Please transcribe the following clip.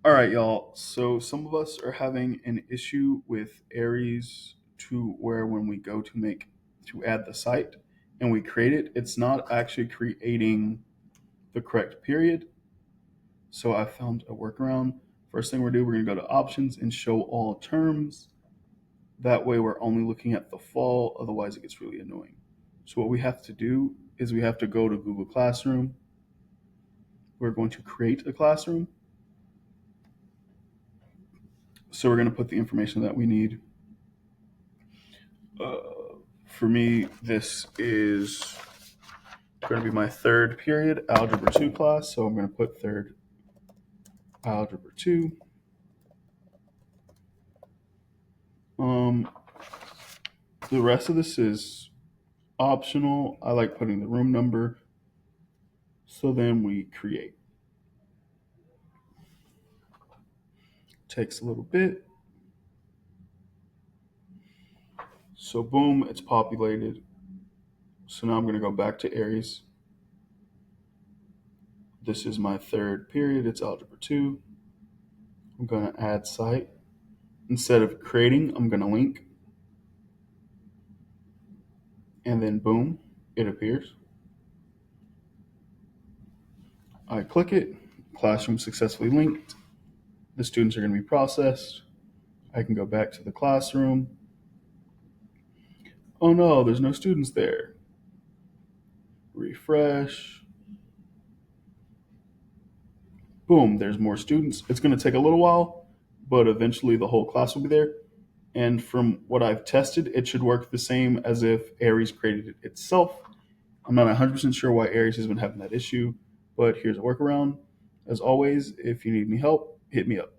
All right, y'all. So some of us are having an issue with Aeries to where when we go to add the site and we create it, it's not actually creating the correct period. So I found a workaround. First thing we're going to go to options and show all terms. That way we're only looking at the fall, otherwise it gets really annoying. So what we have to do is we have to go to Google Classroom. We're going to create a classroom. So we're going to put the information that we need. For me, this is going to be my third period, Algebra 2 class. So I'm going to put third Algebra 2. Um, the rest of this is optional. I like putting the room number. So then we create. Takes a little bit. So boom, it's populated. So now I'm going to go back to Aries. This is my third period. It's Algebra 2. I'm going to add site. Instead of creating, I'm going to link. And then boom, it appears. I click it. Classroom successfully linked. The students are going to be processed. I can go back to the classroom. Oh no, there's no students there. Refresh. Boom, there's more students. It's going to take a little while, but eventually the whole class will be there. And from what I've tested, it should work the same as if Aeries created it itself. I'm not 100% sure why Aeries has been having that issue, but here's a workaround. As always, if you need any help, hit me up.